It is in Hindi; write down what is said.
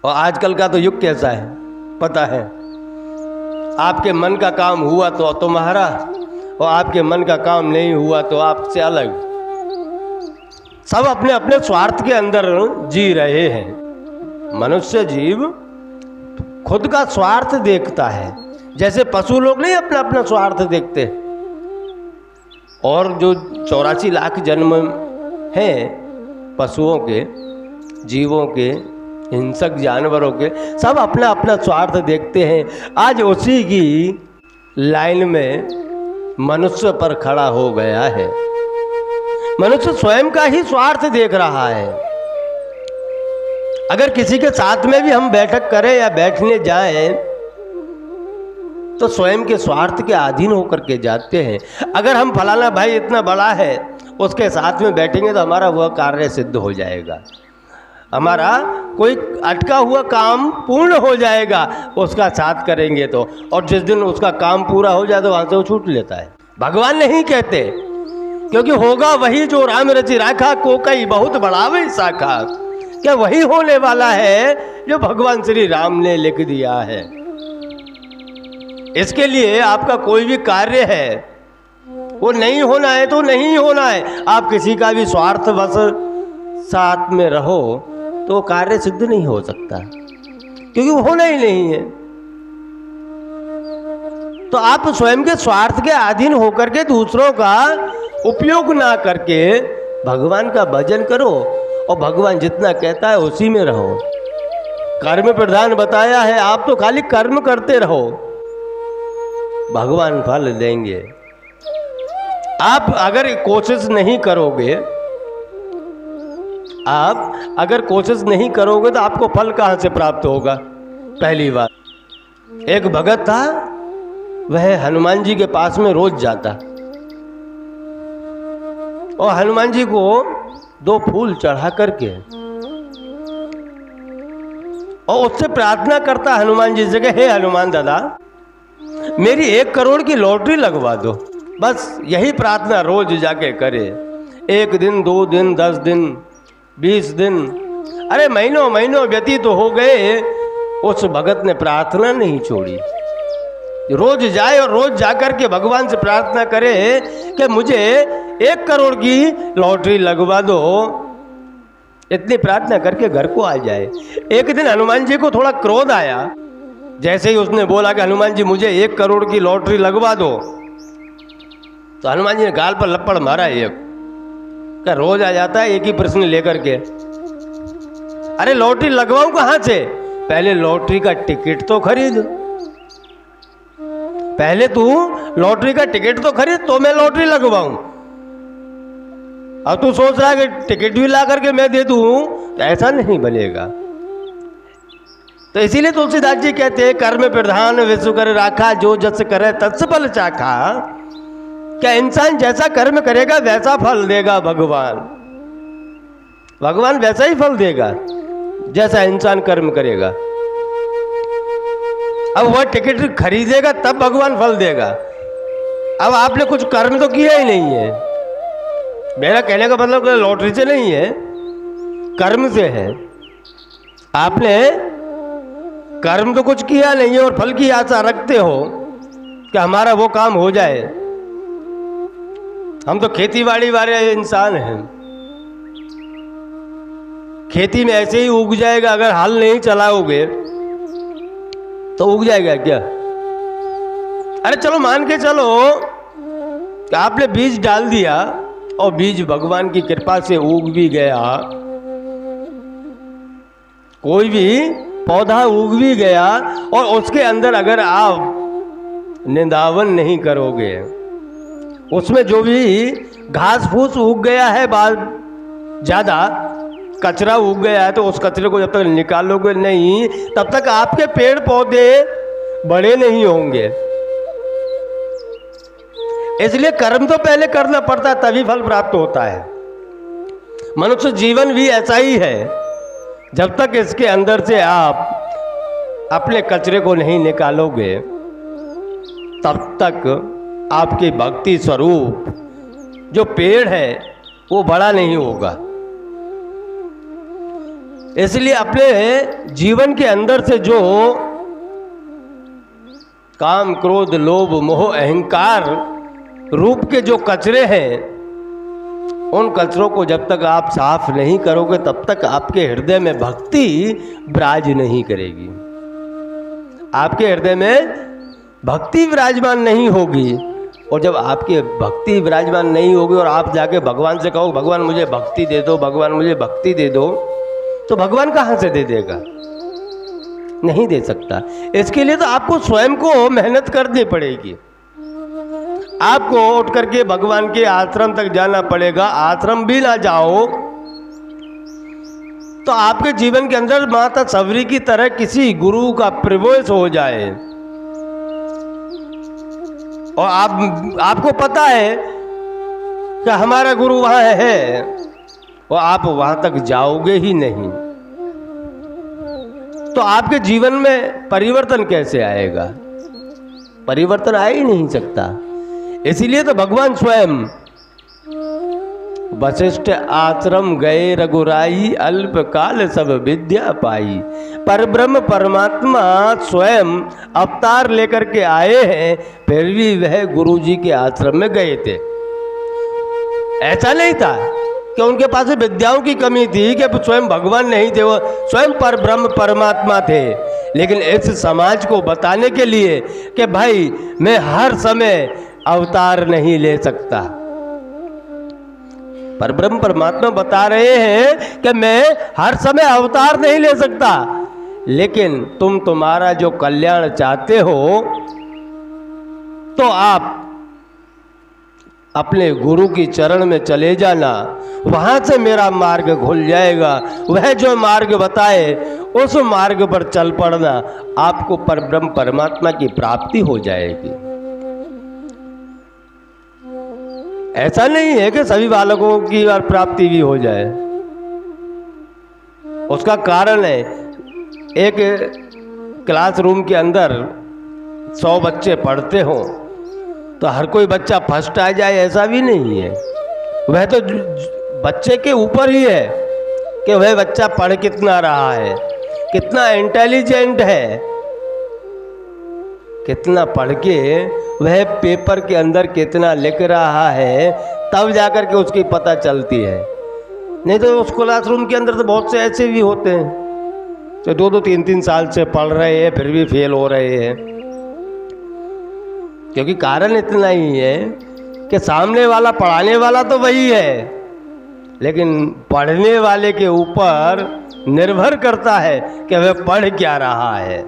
और आजकल का तो युग कैसा है पता है। आपके मन का काम हुआ तो तुम्हारा, और आपके मन का काम नहीं हुआ तो आपसे अलग। सब अपने अपने स्वार्थ के अंदर जी रहे हैं। मनुष्य जीव खुद का स्वार्थ देखता है, जैसे पशु लोग नहीं अपना अपना स्वार्थ देखते। और जो 84 लाख जन्म हैं पशुओं के, जीवों के, हिंसक जानवरों के, सब अपना अपना स्वार्थ देखते हैं। आज उसी की लाइन में मनुष्य पर खड़ा हो गया है। मनुष्य स्वयं का ही स्वार्थ देख रहा है। अगर किसी के साथ में भी हम बैठक करें या बैठने जाएं तो स्वयं के स्वार्थ के अधीन होकर के जाते हैं। अगर हम फलाना भाई इतना बड़ा है उसके साथ में बैठेंगे तो हमारा वह कार्य सिद्ध हो जाएगा, हमारा कोई अटका हुआ काम पूर्ण हो जाएगा उसका साथ करेंगे तो। और जिस दिन उसका काम पूरा हो जाए तो वहाँ से वो छूट लेता है। भगवान नहीं कहते, क्योंकि होगा वही जो राम रचि राखा, को कई बहुत बढ़ावे शाखा। क्या वही होने वाला है जो भगवान श्री राम ने लिख दिया है। इसके लिए आपका कोई भी कार्य है वो नहीं होना है तो नहीं होना है। आप किसी का भी स्वार्थ बस साथ में रहो तो कार्य सिद्ध नहीं हो सकता, क्योंकि वो होना ही नहीं है। तो आप स्वयं के स्वार्थ के अधीन होकर के दूसरों का उपयोग ना करके भगवान का भजन करो, और भगवान जितना कहता है उसी में रहो। कर्म प्रधान बताया है, आप तो खाली कर्म करते रहो, भगवान फल देंगे। आप अगर कोशिश नहीं करोगे, आप अगर कोशिश नहीं करोगे तो आपको फल कहाँ से प्राप्त होगा। पहली बात, एक भगत था, वह हनुमान जी के पास में रोज जाता और हनुमान जी को 2 फूल चढ़ा करके और उससे प्रार्थना करता हनुमान जी से, हे हनुमान दादा मेरी 1 करोड़ की लॉटरी लगवा दो। बस यही प्रार्थना रोज जाके करे। 1 दिन, 2 दिन, 10 दिन, 20 दिन, अरे महीनों महीनों व्यतीत हो गए, उस भगत ने प्रार्थना नहीं छोड़ी। रोज जाए और रोज जाकर के भगवान से प्रार्थना करे कि मुझे 1 करोड़ की लॉटरी लगवा दो। इतनी प्रार्थना करके घर को आ जाए। एक दिन हनुमान जी को थोड़ा क्रोध आया। जैसे ही उसने बोला कि हनुमान जी मुझे 1 करोड़ की लॉटरी लगवा दो, तो हनुमान जी ने गाल पर लपड़ मारा। क्या रोज आ जाता है एक ही प्रश्न लेकर के, अरे लॉटरी लगवाऊं कहां से? पहले लॉटरी का टिकट तो खरीद, पहले तू लॉटरी का टिकट तो खरीद तो मैं लॉटरी लगवाऊं। अब तू सोच रहा है कि टिकट भी ला करके मैं दे दूं, तो ऐसा नहीं बनेगा। तो इसीलिए तुलसीदास जी कहते हैं, कर्म प्रधान विश्व कर राखा, जो जस करे तत्स फल चाखा। क्या इंसान जैसा कर्म करेगा वैसा फल देगा भगवान। भगवान वैसा ही फल देगा जैसा इंसान कर्म करेगा। अब वह टिकट खरीदेगा तब भगवान फल देगा। अब आपने कुछ कर्म तो किया ही नहीं है। मेरा कहने का मतलब लॉटरी से नहीं है, कर्म से है। आपने कर्म तो कुछ किया नहीं है और फल की आशा रखते हो कि हमारा वो काम हो जाए। हम तो खेतीबाड़ी वाले इंसान हैं। खेती में ऐसे ही उग जाएगा, अगर हल नहीं चलाओगे तो उग जाएगा क्या? अरे चलो मान के चलो कि आपने बीज डाल दिया और बीज भगवान की कृपा से उग भी गया, कोई भी पौधा उग भी गया, और उसके अंदर अगर आप निंदावन नहीं करोगे, उसमें जो भी घास फूस उग गया है, ज़्यादा कचरा उग गया है, तो उस कचरे को जब तक निकालोगे नहीं तब तक आपके पेड़ पौधे बड़े नहीं होंगे। इसलिए कर्म तो पहले करना पड़ता है, तभी फल प्राप्त होता है। मनुष्य जीवन भी ऐसा ही है। जब तक इसके अंदर से आप अपने कचरे को नहीं निकालोगे तब तक आपकी भक्ति स्वरूप जो पेड़ है वो बड़ा नहीं होगा। इसलिए अपने जीवन के अंदर से जो काम, क्रोध, लोभ, मोह, अहंकार रूप के जो कचरे हैं, उन कचरों को जब तक आप साफ नहीं करोगे तब तक आपके हृदय में भक्ति विराज नहीं करेगी। आपके हृदय में भक्ति विराजमान नहीं होगी, और जब आपकी भक्ति विराजमान नहीं होगी और आप जाके भगवान से कहो भगवान मुझे भक्ति दे दो, भगवान मुझे भक्ति दे दो, तो भगवान कहाँ से दे देगा? नहीं दे सकता। इसके लिए तो आपको स्वयं को मेहनत करनी पड़ेगी। आपको उठ करके भगवान के आश्रम तक जाना पड़ेगा। आश्रम भी ना जाओ तो आपके जीवन के अंदर माता सबरी की तरह किसी गुरु का प्रवेश हो जाए, और आपको पता है कि हमारा गुरु वहां है, और आप वहां तक जाओगे ही नहीं, तो आपके जीवन में परिवर्तन कैसे आएगा? परिवर्तन आ ही नहीं सकता। इसीलिए तो भगवान स्वयं वशिष्ठ आश्रम गए रघुराई, अल्प काल सब विद्या पाई। पर ब्रह्म परमात्मा स्वयं अवतार लेकर के आए हैं, फिर भी वह गुरु जी के आश्रम में गए थे। ऐसा नहीं था कि उनके पास विद्याओं की कमी थी, कि स्वयं भगवान नहीं थे, वो स्वयं पर ब्रह्म परमात्मा थे। लेकिन इस समाज को बताने के लिए कि भाई मैं हर समय अवतार नहीं ले सकता, पर ब्रह्म परमात्मा बता रहे हैं कि मैं हर समय अवतार नहीं ले सकता, लेकिन तुम्हारा जो कल्याण चाहते हो तो आप अपने गुरु की चरण में चले जाना, वहां से मेरा मार्ग खुल जाएगा। वह जो मार्ग बताए उस मार्ग पर चल पड़ना, आपको परब्रह्म परमात्मा की प्राप्ति हो जाएगी। ऐसा नहीं है कि सभी बालकों की प्राप्ति भी हो जाए। उसका कारण है, एक क्लासरूम के अंदर 100 बच्चे पढ़ते हो तो हर कोई बच्चा फर्स्ट आ जाए, ऐसा भी नहीं है। वह तो बच्चे के ऊपर ही है कि वह बच्चा पढ़ कितना रहा है, कितना इंटेलिजेंट है, कितना पढ़ के वह पेपर के अंदर कितना लिख रहा है, तब जाकर के उसकी पता चलती है। नहीं तो उस क्लासरूम के अंदर तो बहुत से ऐसे भी होते हैं जो 2-2, 3-3 साल से पढ़ रहे हैं, फिर भी फेल हो रहे हैं। क्योंकि कारण इतना ही है कि सामने वाला पढ़ाने वाला तो वही है, लेकिन पढ़ने वाले के ऊपर निर्भर करता है कि वह पढ़ क्या रहा है।